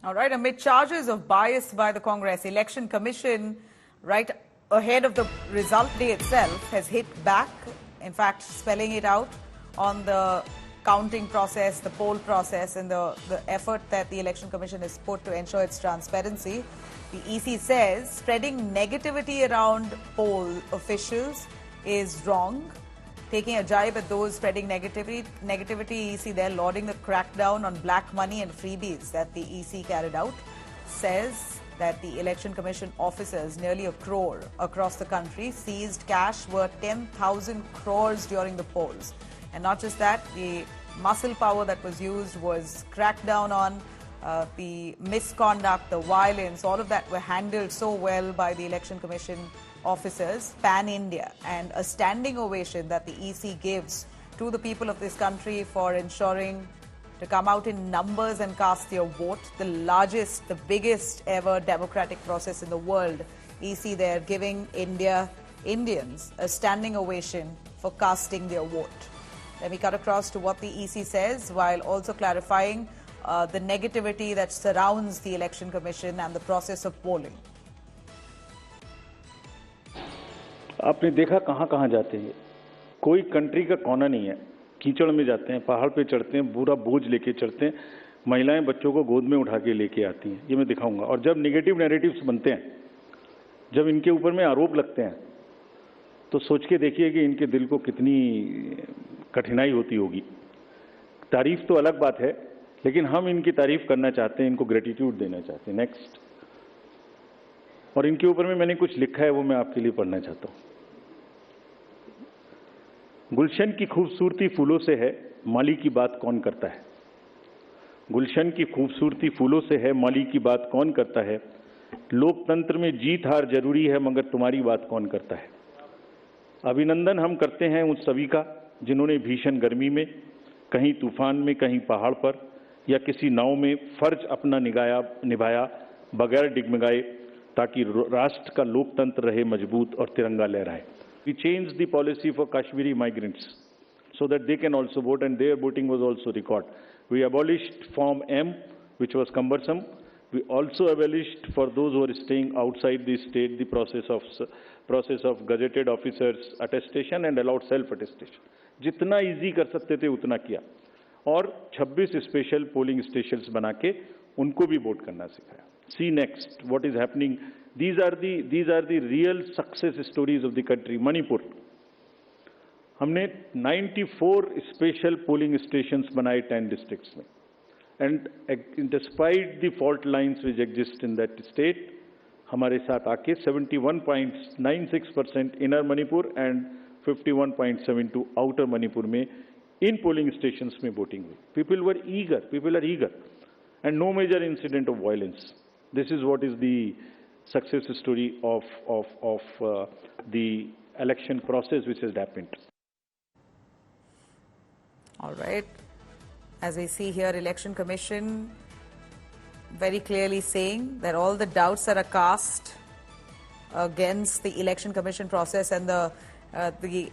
All right, amid charges of bias by the Congress, Election Commission, right ahead of the result day itself, has hit back, in fact, spelling it out on the counting process, the poll process, and the effort that the Election Commission has put to ensure its transparency. The EC says spreading negativity around poll officials is wrong. Taking a jibe at those spreading negativity, EC there lauding the crackdown on black money and freebies that the EC carried out, says that the Election Commission officers, nearly 1 crore across the country, seized cash worth 10,000 crores during the polls. And not just that, the muscle power that was used was cracked down on. The misconduct, the violence, all of that were handled so well by the Election Commission officers, pan-India, and a standing ovation that the EC gives to the people of this country for ensuring to come out in numbers and cast their vote. The largest, the biggest ever democratic process in the world. EC there giving Indians a standing ovation for casting their vote. Let me cut across to what the EC says while also clarifying the negativity that surrounds the Election Commission and the process of polling. आपने देखा कहां-कहां जाते हैं, कोई country का कोना नहीं है, कीचड़ में जाते हैं, पहाड़ पे चढ़ते हैं, पूरा बोझ लेके चढ़ते हैं, महिलाएं बच्चों को गोद में उठा के लेके आती हैं, ये मैं दिखाऊंगा। और जब नेगेटिव नैरेटिव्स बनते हैं, जब इनके ऊपर में आरोप लगते हैं, तो सोच के देखिए कि इनके दिल को कितनी कठिनाई होती होगी। तारीफ तो अलग बात है, लेकिन हम इनकी तारीफ करना चाहते हैं, इनको ग्रेटिट्यूड देना चाहते हैं। नेक्स्ट। और इनके ऊपर में मैंने कुछ लिखा है, वो मैं आपके लिए पढ़ना चाहता हूं। गुलशन की खूबसूरती फूलों से है, माली की बात कौन करता है। गुलशन की खूबसूरती फूलों से है, माली की बात कौन करता है। लोकतंत्र में जीत हार जरूरी है, मगर तुम्हारी बात कौन करता है। अभिनंदन हम करते हैं उन सभी का जिन्होंने भीषण गर्मी में, कहीं तूफान में, कहीं पहाड़ पर या किसी नाव में फर्ज अपना निभाया बगैर डिगमगाए, ताकि राष्ट्र का लोकतंत्र रहे मजबूत और तिरंगा लहराए। We changed the policy for Kashmiri migrants so that they can also vote, and their voting was also recorded. We abolished Form M, which was cumbersome. We also abolished for those who are staying outside the state the process of gazetted officers attestation and allowed self-attestation. जितना easy कर सकते थे उतना किया, और 26 special polling stations बना के उनको भी वोट करना सिखाया। See next what is happening. These are the real success stories of the country. Manipur, हमने 94 स्पेशल पोलिंग स्टेशंस बनाए 10 डिस्ट्रिक्ट्स में, and despite the fault lines which exist in that state, हमारे साथ आके 71.96% inner Manipur and 51.72 outer Manipur में इन polling stations में voting हुई। People are eager, and no major incident of violence. This is what is the success story of the election process which has happened. All right. As we see here, Election Commission very clearly saying that all the doubts that are cast against the Election Commission process and the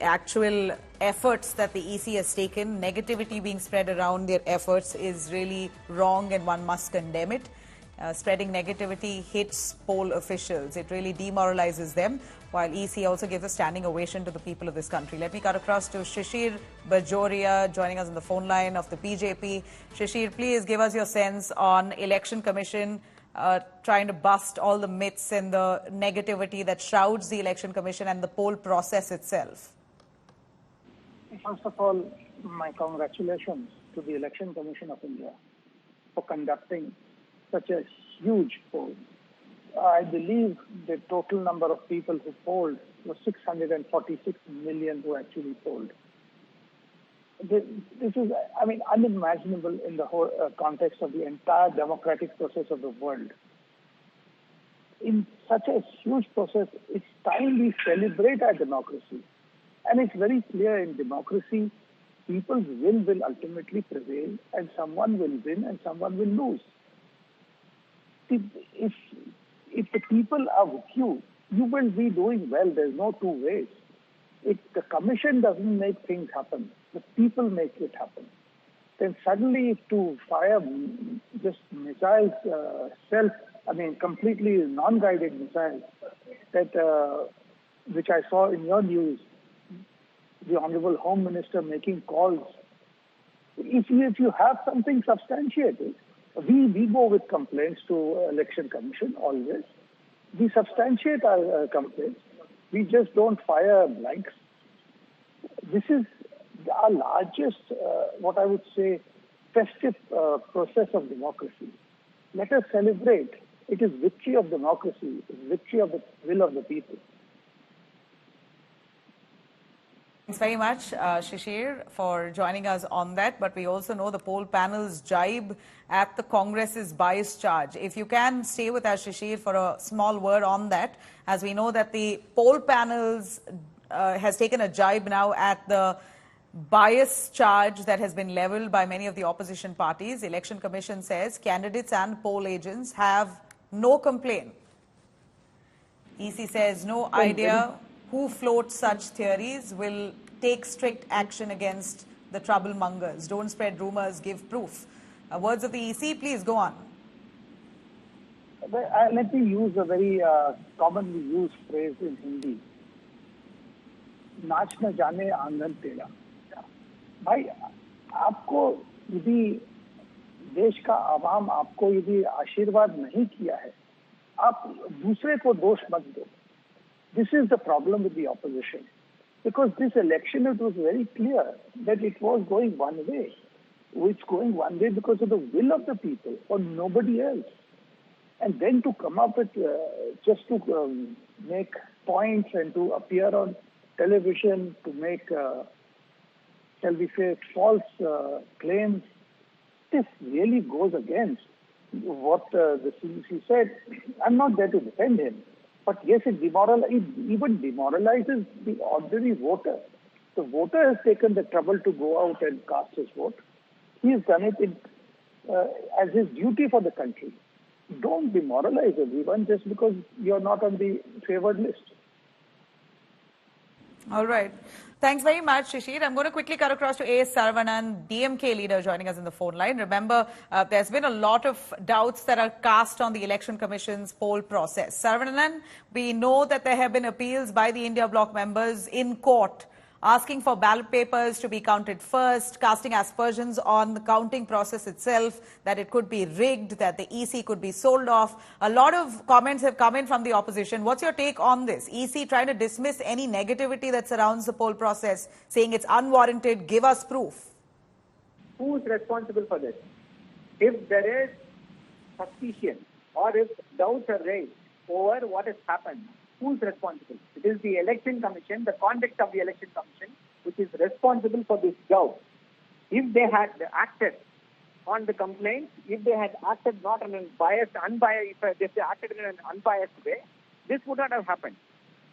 actual efforts that the EC has taken, negativity being spread around their efforts is really wrong, and one must condemn it. Spreading negativity hits poll officials. It really demoralizes them, while EC also gives a standing ovation to the people of this country. Let me cut across to Shishir Bajoria, joining us on the phone line of the BJP. Shishir, please give us your sense on Election Commission trying to bust all the myths and the negativity that shrouds the Election Commission and the poll process itself. First of all, my congratulations to the Election Commission of India for conducting such a huge poll. I believe the total number of people who polled was 646 million who actually polled. This is, I mean, unimaginable in the whole context of the entire democratic process of the world. In such a huge process, it's time we celebrate our democracy. And it's very clear in democracy, people's will ultimately prevail, and someone will win and someone will lose. If the people are with you, you will be doing well. There's no two ways. If the commission doesn't make things happen, the people make it happen. then suddenly to fire just missiles, completely non-guided missiles, that which I saw in your news, the Honorable Home Minister making calls. If you have something substantiated, we go with complaints to Election Commission always. We substantiate our complaints. We just don't fire blanks. This is our largest, what I would say, festive process of democracy. Let us celebrate. It is victory of democracy. It is victory of the will of the people. Thanks very much, Shishir, for joining us on that. But we also know the poll panel's jibe at the Congress's bias charge. If you can stay with us, Shishir, for a small word on that, as we know that the poll panels has taken a jibe now at the bias charge that has been leveled by many of the opposition parties. Election Commission says candidates and poll agents have no complaint. EC says no idea who floats such theories, will take strict action against the troublemongers. Don't spread rumors, give proof. Words of the EC, please go on. Let me use a very commonly used phrase in Hindi. नाच न जाने आंगन तेरा. भाई, आपको यदि देश का आवाम आपको यदि आशीर्वाद नहीं किया है, आप दूसरे को दोष मत दो. This is the problem with the opposition. Because this election, it was very clear that it was going one way. It's going one way because of the will of the people or nobody else. And then to come up with, just to make points and to appear on television, to make, shall we say, false claims, this really goes against what the CEC said. I'm not there to defend him. But yes, it even demoralizes the ordinary voter. The voter has taken the trouble to go out and cast his vote. He has done it as his duty for the country. Don't demoralize everyone just because you're not on the favored list. All right. Thanks very much, Shishir. I'm going to quickly cut across to A.S. Saravanan, DMK leader, joining us in the phone line. Remember, there's been a lot of doubts that are cast on the Election Commission's poll process. Saravanan, we know that there have been appeals by the India Bloc members in court asking for ballot papers to be counted first, casting aspersions on the counting process itself, that it could be rigged, that the EC could be sold off. A lot of comments have come in from the opposition. What's your take on this? EC trying to dismiss any negativity that surrounds the poll process, saying it's unwarranted, give us proof. Who is responsible for this? If there is suspicion or if doubts are raised over what has happened, who is responsible? It is the Election Commission, the conduct of the Election Commission, which is responsible for this doubt. If they had acted on the complaint, if they had acted not in an if they acted in an unbiased way, this would not have happened.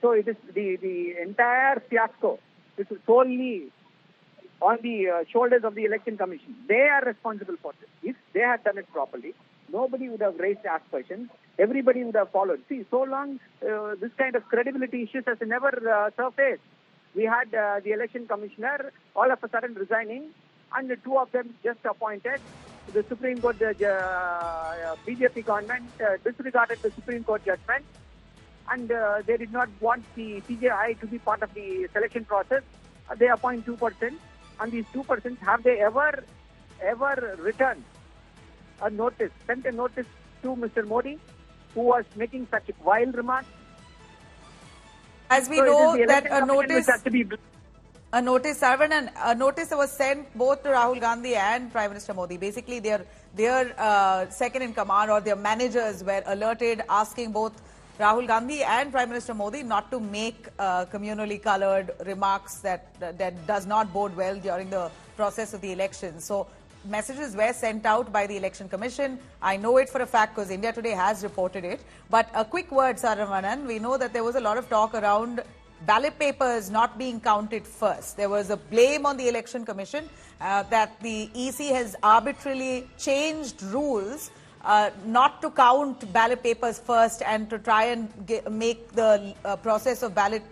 So it is the entire fiasco. This is solely on the shoulders of the Election Commission. They are responsible for this. If they had done it properly, nobody would have raised aspersions. Everybody would have followed. See, so long this kind of credibility issues has never surfaced. We had the election commissioner all of a sudden resigning, and the two of them just appointed. The Supreme Court, BJP government disregarded the Supreme Court judgment, and they did not want the CJI to be part of the selection process. They appoint 2%, and these 2%, have they ever returned a notice, sent a notice to Mr. Modi, who was making such vile remarks? As we know that a notice, Saravanan, a notice was sent both to Rahul Gandhi and Prime Minister Modi. Basically, their second in command or their managers were alerted, asking both Rahul Gandhi and Prime Minister Modi not to make communally colored remarks that does not bode well during the process of the election. So messages were sent out by the Election Commission. I know it for a fact because India Today has reported it. But a quick word, Saravanan, we know that there was a lot of talk around ballot papers not being counted first. There was a blame on the Election Commission that the EC has arbitrarily changed rules not to count ballot papers first and to try and make the process of ballot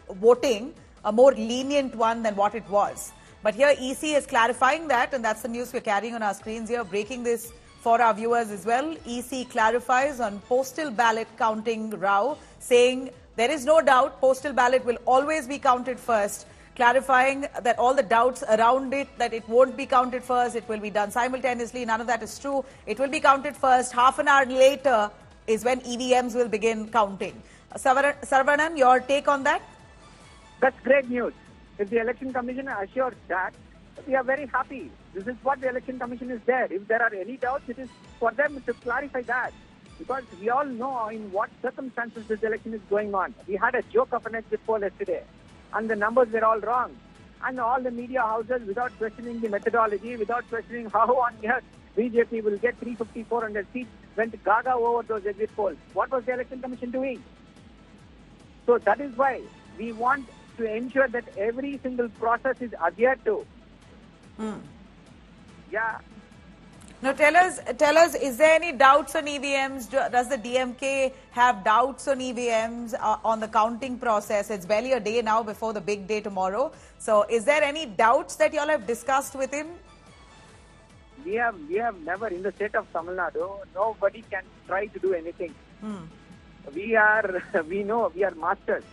voting a more lenient one than what it was. But here EC is clarifying that, and that's the news we're carrying on our screens here, breaking this for our viewers as well. EC clarifies on postal ballot counting row, saying there is no doubt postal ballot will always be counted first, clarifying that all the doubts around it, that it won't be counted first, it will be done simultaneously, none of that is true. It will be counted first. Half an hour later is when EVMs will begin counting. Saravanan, your take on that? That's great news. If the Election Commission assures that, we are very happy. This is what the Election Commission is there. If there are any doubts, it is for them to clarify that. Because we all know in what circumstances this election is going on. We had a joke of an exit poll yesterday, and the numbers were all wrong. And all the media houses, without questioning the methodology, without questioning how on earth BJP will get 350, 400 seats, went gaga over those exit polls. What was the Election Commission doing? So that is why we want to ensure that every single process is adhered to. Yeah. Now tell us, is there any doubts on EVMs? Does the DMK have doubts on EVMs, on the counting process? It's barely a day now before the big day tomorrow. So is there any doubts that you all have discussed with him? We have never, in the state of Tamil Nadu, nobody can try to do anything. We know, we are masters.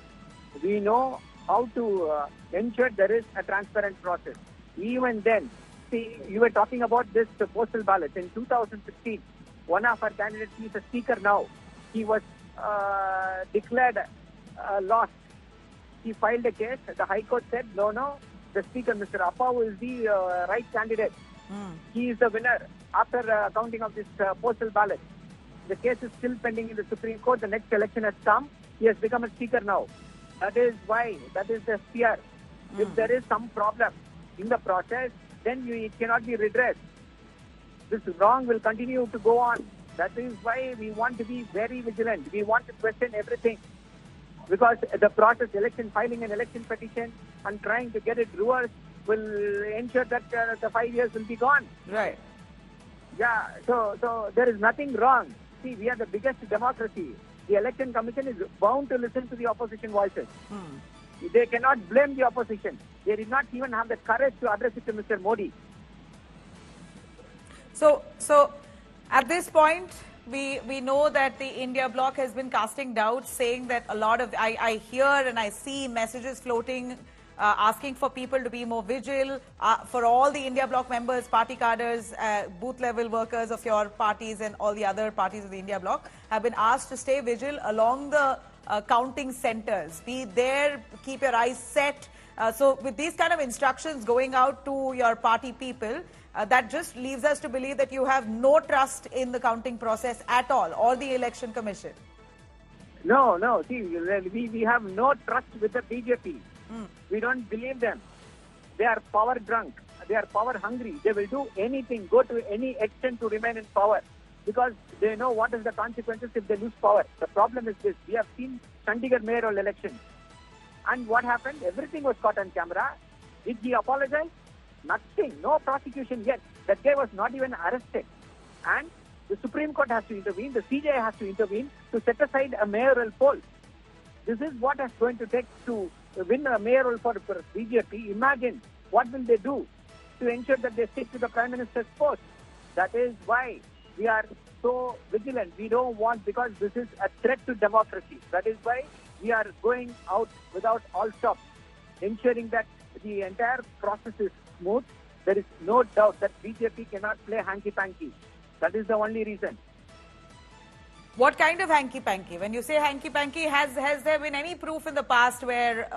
We know how to ensure there is a transparent process. Even then, see, you were talking about this postal ballot. In 2016, one of our candidates, he is a speaker now. He was declared lost. He filed a case. The High Court said, no, the speaker, Mr. Appavu, is the right candidate. He is the winner after counting of this postal ballot. The case is still pending in the Supreme Court. The next election has come. He has become a speaker now. That is why, that is the fear. If there is some problem in the process, then it cannot be redressed. This wrong will continue to go on. That is why we want to be very vigilant. We want to question everything. Because the process, election filing an election petition and trying to get it reversed will ensure that the 5 years will be gone. Right. Yeah, so there is nothing wrong. See, we are the biggest democracy. The Election Commission is bound to listen to the opposition voices. They cannot blame the opposition. They did not even have the courage to address it to Mr. Modi. So at this point, we know that the India bloc has been casting doubts, saying that a lot of, I hear and I see messages floating, asking for people to be more vigilant, for all the India bloc members, party cadres, booth level workers of your parties and all the other parties of the India bloc have been asked to stay vigilant along the counting centers. Be there, keep your eyes set. So with these kind of instructions going out to your party people, that just leaves us to believe that you have no trust in the counting process at all, or the Election Commission. No. See, we have no trust with the BJP. We don't believe them. They are power drunk. They are power hungry. They will do anything, go to any extent to remain in power, because they know what is the consequences if they lose power. The problem is this. We have seen Chandigarh mayoral election. And what happened? Everything was caught on camera. Did he apologize? Nothing. No prosecution yet. That guy was not even arrested. And the Supreme Court has to intervene. The CJI has to intervene to set aside a mayoral poll. This is what is going to take to win a mayoral for BJP. Imagine what will they do to ensure that they stick to the Prime Minister's post. That is why we are so vigilant. We don't want, because this is a threat to democracy. That is why we are going out without all stops, ensuring that the entire process is smooth. There is no doubt that BJP cannot play hanky-panky. That is the only reason. What kind of hanky-panky? When you say hanky-panky, has there been any proof in the past where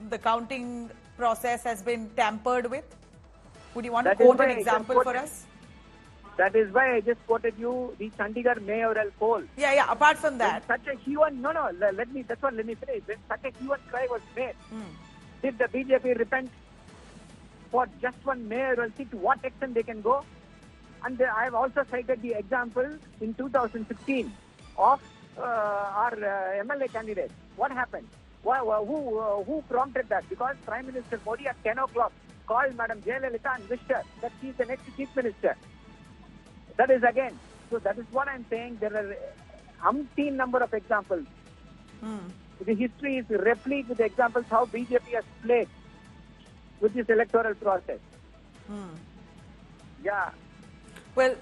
the counting process has been tampered with? Would you want to quote an example for us? That is why I just quoted you the Chandigarh mayoral poll. Yeah. Apart from that, when such a hue and let me finish. When such a hue and cry was made, did the BJP repent for just one mayoral seat? To what extent they can go? And I have also cited the example in 2016 of our MLA candidate. What happened? Who prompted that? Because Prime Minister Modi at 10 o'clock called Madam Jayalalitha and wished her that she is the next Chief Minister. That is again. So that is what I am saying. There are umpteen number of examples. The history is replete with examples how BJP has played. with this electoral process. Yeah. Well,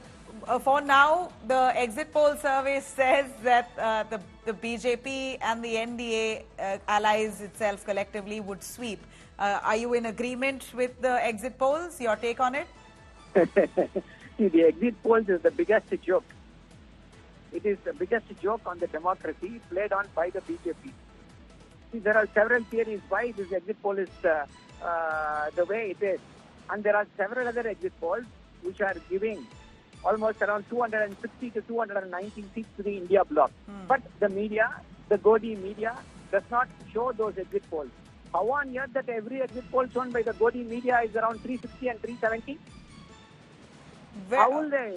for now, the exit poll survey says that the BJP and the NDA allies itself collectively would sweep. Are you in agreement with the exit polls? Your take on it? See, the exit polls is the biggest joke. It is the biggest joke on the democracy played on by the BJP. See, there are several theories why this exit poll is the way it is. And there are several other exit polls which are giving almost around 260 to 290 seats to the India bloc. But the media, the Godi media, does not show those exit polls. How on earth that every exit poll shown by the Godi media is around 360 and 370? How will they?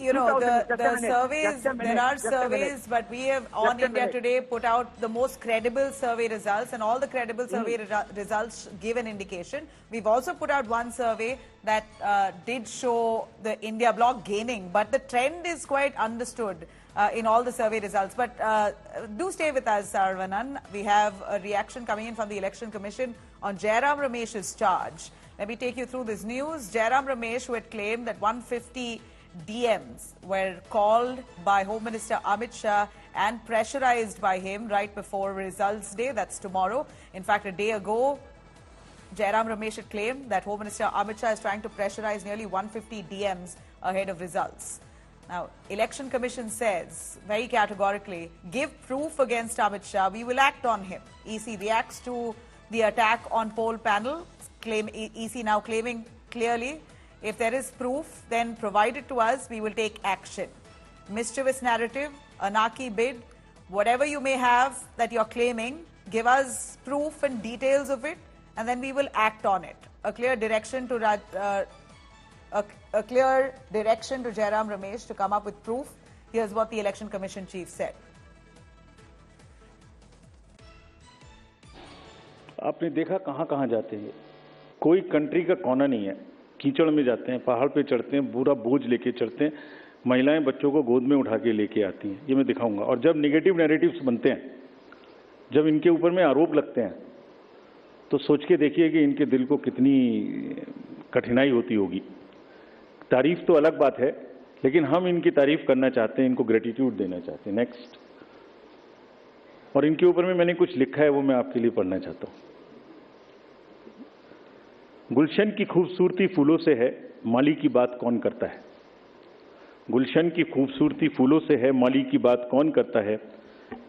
You know, the surveys, there are surveys, but we have on India Today put out the most credible survey results, and all the credible survey results give an indication. We've also put out one survey that did show the India bloc gaining, but the trend is quite understood in all the survey results. But do stay with us, Saravanan. We have a reaction coming in from the Election Commission on Jairam Ramesh's charge. Let me take you through this news. Jairam Ramesh, who had claimed that 150 DMs were called by Home Minister Amit Shah and pressurized by him right before results day, that's tomorrow. In fact, a day ago, Jairam Ramesh had claimed that Home Minister Amit Shah is trying to pressurize nearly 150 DMs ahead of results. Now, Election Commission says very categorically, give proof against Amit Shah, we will act on him. EC reacts to the attack on poll panel. EC now claiming clearly, if there is proof, then provide it to us, we will take action. Mischievous narrative, anarchy bid, whatever you may have that you're claiming, give us proof and details of it, and then we will act on it. A clear direction to Jairam Ramesh to come up with proof. Here's what the Election Commission chief said. आपने देखा कहाँ जाते हैं, कोई country का कोना नहीं है, कीचड़ में जाते हैं, पहाड़ पे चढ़ते हैं, पूरा बोझ लेके चढ़ते हैं, महिलाएं बच्चों को गोद में उठा के लेके आती हैं, ये मैं दिखाऊंगा। और जब नेगेटिव नैरेटिव्स बनते हैं, जब इनके ऊपर में आरोप लगते हैं, तो सोच के देखिए कि इनके दिल को कितनी कठिनाई होती होगी। तारीफ तो अलग बात है, लेकिन हम इनकी तारीफ करना चाहते हैं, इनको ग्रेटिट्यूड देना चाहते हैं। नेक्स्ट। और इनके ऊपर में मैंने कुछ लिखा है, वो मैं आपके लिए पढ़ना चाहता हूं। गुलशन की खूबसूरती फूलों से है, माली की बात कौन करता है। गुलशन की खूबसूरती फूलों से है, माली की बात कौन करता है।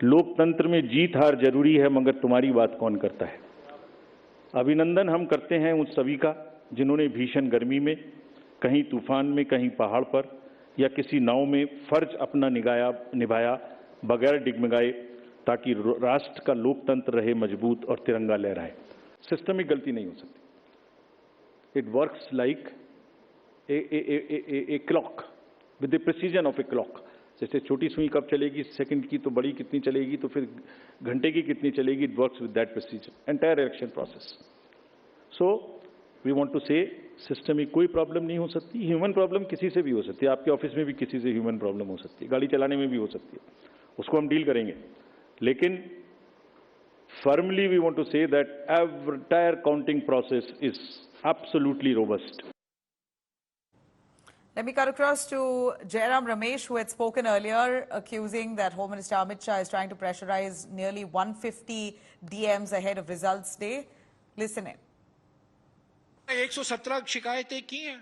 लोकतंत्र में जीत हार जरूरी है, मगर तुम्हारी बात कौन करता है। अभिनंदन हम करते हैं उन सभी का जिन्होंने भीषण गर्मी में, कहीं तूफान में, कहीं पहाड़ पर या किसी नाव में फर्ज अपना निभाया बगैर डिगमगाए, ताकि राष्ट्र का लोकतंत्र रहे मजबूत और तिरंगा लहराए। सिस्टमिक गलती नहीं हो सकती। It works like a clock with the precision of a clock. जैसे छोटी सुई कब चलेगी सेकंड की, तो बड़ी कितनी चलेगी, तो फिर घंटे की कितनी चलेगी। It works with that precision. Entire election process. So we want to say system में कोई प्रॉब्लम नहीं हो सकती। ह्यूमन प्रॉब्लम किसी से भी हो सकती है, आपके ऑफिस में भी किसी से ह्यूमन प्रॉब्लम हो सकती है, गाड़ी चलाने में भी हो सकती है, उसको हम डील करेंगे। लेकिन firmly we want to say that entire counting process is absolutely robust. Let me cut across to Jairam Ramesh, who had spoken earlier, accusing that Home Minister Amit Shah is trying to pressurize nearly 150 DMs ahead of results day. Listen in. 117 शिकायतें की हैं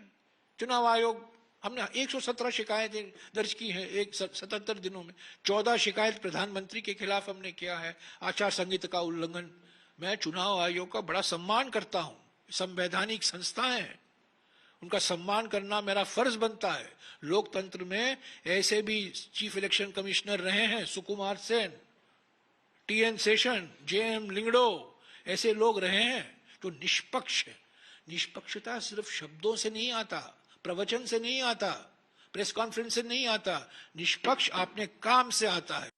चुनाव आयोग, हमने 117 शिकायतें दर्ज की हैं 77 दिनों में। 14 शिकायत प्रधानमंत्री के खिलाफ हमने किया है, आचार संहिता का उल्लंघन। मैं चुनाव आयोग का बड़ा सम्मान करता हूं, संवैधानिक संस्थाएं हैं, उनका सम्मान करना मेरा फर्ज बनता है। लोकतंत्र में ऐसे भी चीफ इलेक्शन कमिश्नर रहे हैं, सुकुमार सेन, टीएन शेषन, जेएम लिंगड़ो, ऐसे लोग रहे हैं जो निष्पक्ष है। निष्पक्षता सिर्फ शब्दों से नहीं आता, प्रवचन से नहीं आता, प्रेस कॉन्फ्रेंस से नहीं आता, निष्पक्ष अपने काम से आता है।